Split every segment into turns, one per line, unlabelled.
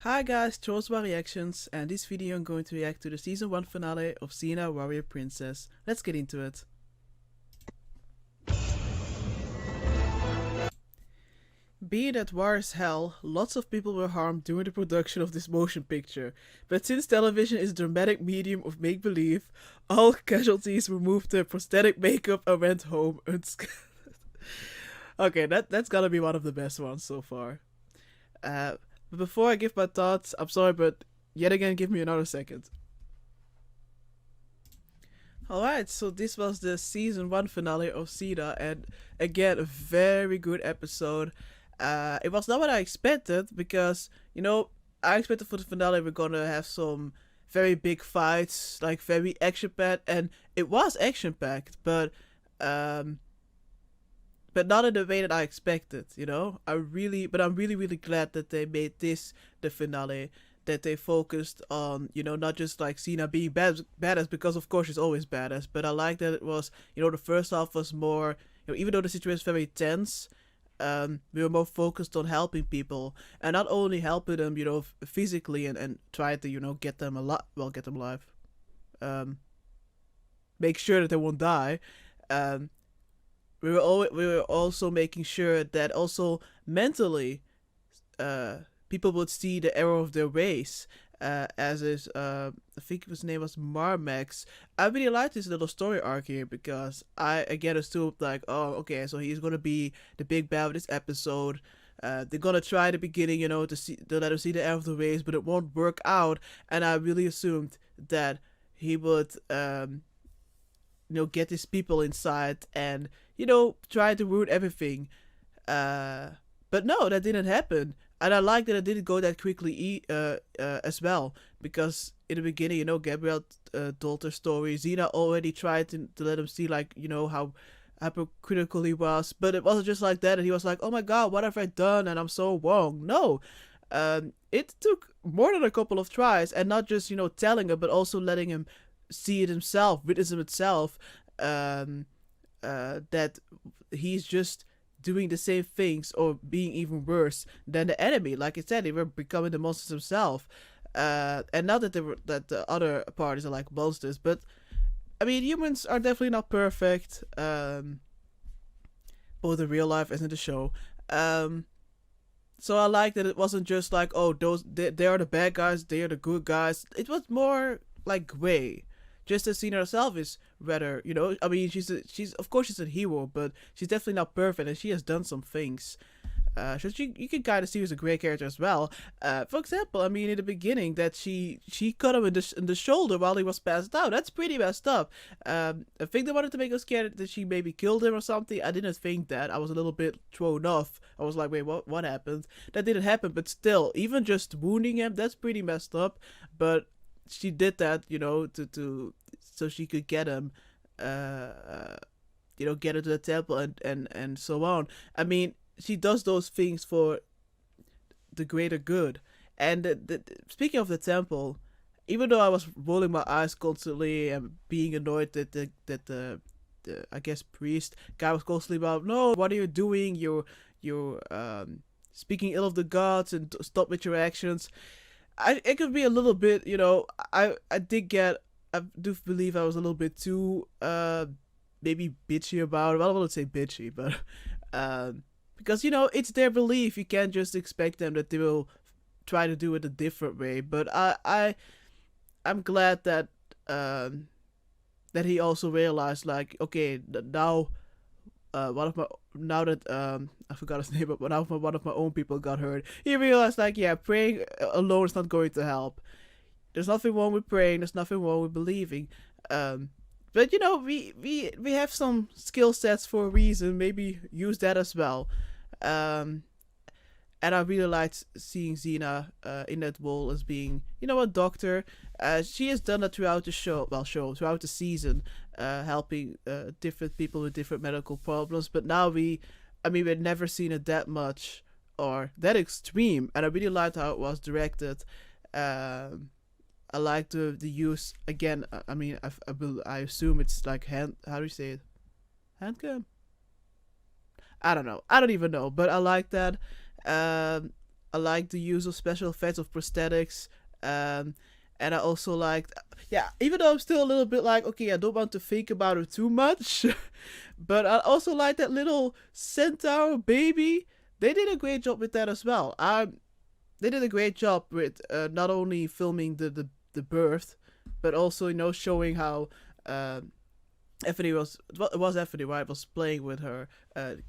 Hi guys, chose my reactions, and this video I'm going to react to the season 1 finale of Xena Warrior Princess. Let's get into it. Being that war is hell, lots of people were harmed during the production of this motion picture, but since television is a dramatic medium of make-believe, all casualties removed their prosthetic makeup and went home unscathed. Okay, that's gotta be one of the best ones so far. But before I give my thoughts, I'm sorry, but yet again, give me another second. Alright, so this was the season 1 finale of Xena, and again, a very good episode. It was not what I expected, because, I expected for the finale we're gonna have some very big fights, like very action packed, and it was action packed, um, but not in the way that I expected. I'm really glad that they made this the finale. That they focused on, not just like Cena being badass, because of course she's always badass. But I like that it was, the first half was more, even though the situation is very tense, we were more focused on helping people, and not only helping them, physically and try to, get them get them alive, um, make sure that they won't die. Um, we were also making sure that also mentally, people would see the error of their ways. As is, I think his name was Marmax. I really liked this little story arc here because I again assumed like, oh, okay, so he's gonna be the big bad of this episode. They're gonna try at the beginning, to let him see the error of the ways, but it won't work out. And I really assumed that he would, get his people inside and try to ruin everything. But no, that didn't happen. And I like that it didn't go that quickly as well. Because in the beginning, Gabrielle told her story. Xena already tried to let him see, like, how hypocritical he was. But it wasn't just like that. And he was like, oh my god, what have I done? And I'm so wrong. No. It took more than a couple of tries. And not just, telling him, but also letting him see it himself, witness it himself. That he's just doing the same things or being even worse than the enemy. Like I said, they were becoming the monsters themselves. And not that the other parties are like monsters, but I mean, humans are definitely not perfect, both in real life and in the show. So I like that it wasn't just like, oh, they are the bad guys, they are the good guys. It was more like gray. Just as Cena herself is rather, I mean, she's of course she's a hero, but she's definitely not perfect, and she has done some things. So you can kind of see her as a great character as well. For example, I mean, in the beginning, that she cut him in the shoulder while he was passed out. That's pretty messed up. I think they wanted to make us scared that she maybe killed him or something. I didn't think that. I was a little bit thrown off. I was like, wait, what happened? That didn't happen, but still, even just wounding him, that's pretty messed up. But she did that, to so she could get him, get into the temple and so on. I mean, she does those things for the greater good. And speaking of the temple, even though I was rolling my eyes constantly and being annoyed that the I guess priest guy was constantly about, no, what are you doing? You're speaking ill of the gods and stop with your actions. It could be a little bit, I do believe I was a little bit too maybe bitchy about it. Well, I wouldn't say bitchy, but because it's their belief. You can't just expect them that they will try to do it a different way. But I'm glad that that he also realized, like, okay, now one of my now that I forgot his name, but now one of my own people got hurt, he realized, like, yeah, praying alone is not going to help. There's nothing wrong with praying. There's nothing wrong with believing. But we have some skill sets for a reason. Maybe use that as well. And I really liked seeing Xena in that role as being, a doctor. She has done that throughout the throughout the season, helping different people with different medical problems. But now we've never seen it that much or that extreme, and I really liked how it was directed. I like the use again. I assume it's like how do you say it? Handgun? I don't know. I don't even know, but I like that. I liked the use of special effects of prosthetics. Um, and I also liked, yeah, even though I'm still a little bit like, okay, I don't want to think about it too much, but I also like that little centaur baby. They did a great job with that as well. They did a great job with not only filming the birth, but also showing how Anthony was, well, it was Anthony, right, was playing with her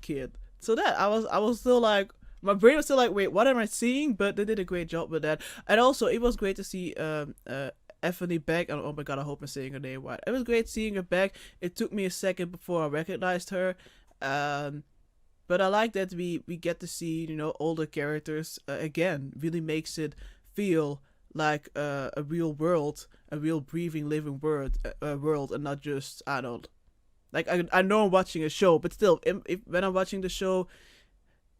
kid. So that I was still like, my brain was still like, wait, what am I seeing? But they did a great job with that, and also it was great to see Anthony back. Oh my god, I hope I'm saying her name right. It was great seeing her back. It took me a second before I recognized her. Um, but I like that we get to see older characters again. Really makes it feel like a real world, a real breathing, living world, and not just, I don't, like, I know I'm watching a show, but still, if when I'm watching the show,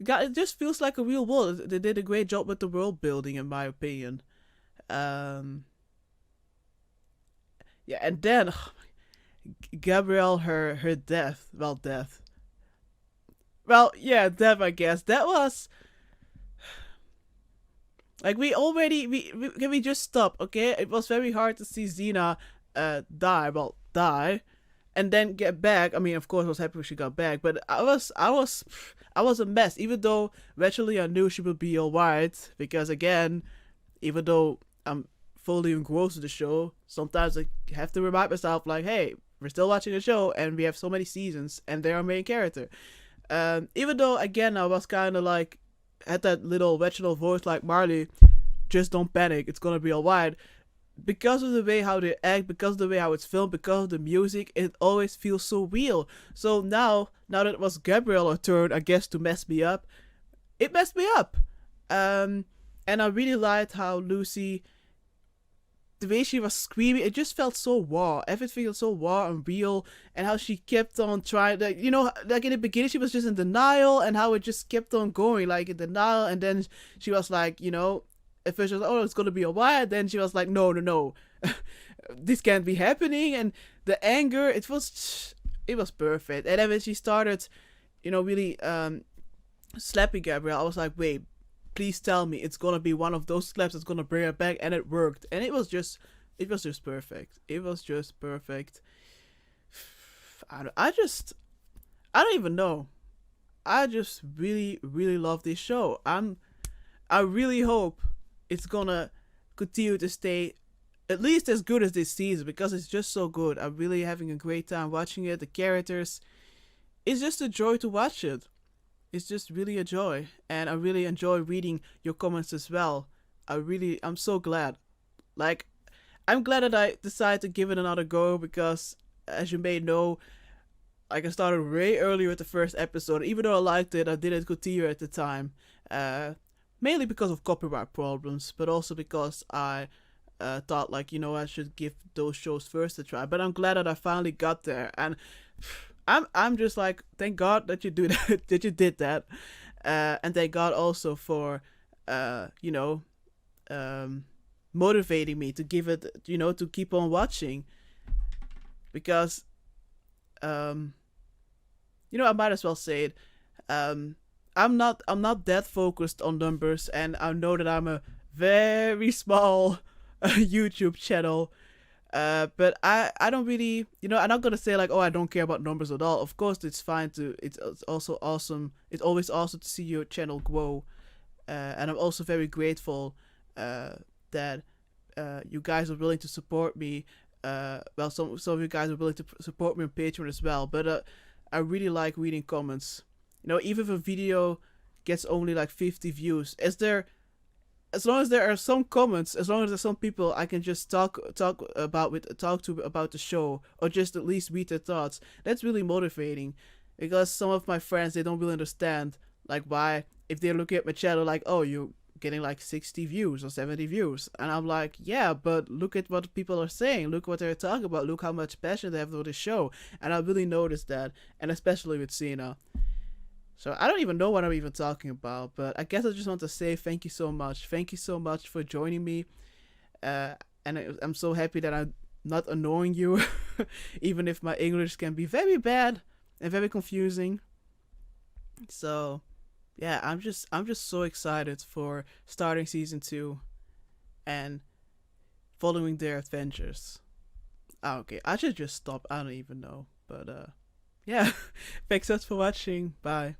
God, it just feels like a real world. They did a great job with the world building, in my opinion. Um, yeah, and then Gabrielle, her death. Well, death. Well, yeah, death. I guess that was like, we already we can we just stop, okay? It was very hard to see Xena die, and then get back. I mean, of course, I was happy when she got back, but I was a mess. Even though eventually I knew she would be alright, because again, even though I'm fully engrossed in the show, sometimes I have to remind myself, like, hey, we're still watching the show, and we have so many seasons, and they're our main character. Even though again I was kind of like, had that little vegetal voice like, Marley, just don't panic, it's gonna be alright. Because of the way how they act, because of the way how it's filmed, because of the music, it always feels so real. So now that it was Gabrielle's turn, I guess, to mess me up, it messed me up. And I really liked how Lucy, the way she was screaming, it just felt so raw. Everything felt so raw and real, and how she kept on trying, like, like in the beginning she was just in denial, and how it just kept on going, like, in denial, and then she was like, at first she was like, oh, it's gonna be a while, then she was like, no, no, no, this can't be happening, and the anger, it was perfect. And then when she started, really slapping Gabrielle, I was like, wait, please tell me it's gonna be one of those slaps that's gonna bring her back, and it worked, and it was just perfect. It was just perfect. I don't even know. I just really, really love this show. I really hope it's gonna continue to stay at least as good as this season, because it's just so good. I'm really having a great time watching it. The characters, it's just a joy to watch it. It's just really a joy, and I really enjoy reading your comments as well. I'm so glad. Like, I'm glad that I decided to give it another go, because, as you may know, like, I started way earlier with the first episode. Even though I liked it, I didn't continue at the time. Uh, Mainly because of copyright problems, but also because I thought, like, I should give those shows first a try. But I'm glad that I finally got there, and I'm just like, thank God that you do that, that you did that, and thank God also for um, motivating me to give it, to keep on watching, because I might as well say it. I'm not that focused on numbers, and I know that I'm a very small YouTube channel. But I don't really, I'm not gonna say like, oh, I don't care about numbers at all. Of course, it's fine to. It's also awesome. It's always awesome to see your channel grow, and I'm also very grateful that you guys are willing to support me. Well, some of you guys are willing to support me on Patreon as well. But I really like reading comments. Even if a video gets only like 50 views, as long as there are some comments, as long as there's some people I can just talk to about the show, or just at least read their thoughts, that's really motivating. Because some of my friends, they don't really understand, like, why, if they're looking at my channel, like, oh, you're getting like 60 views or 70 views, and I'm like, yeah, but look at what people are saying, look what they're talking about, look how much passion they have for the show. And I really noticed that, and especially with Xena. So I don't even know what I'm even talking about, but I guess I just want to say thank you so much. Thank you so much for joining me. And I'm so happy that I'm not annoying you, even if my English can be very bad and very confusing. So, yeah, I'm just so excited for starting season 2 and following their adventures. Ah, okay, I should just stop. I don't even know. But yeah. Thanks so much for watching. Bye.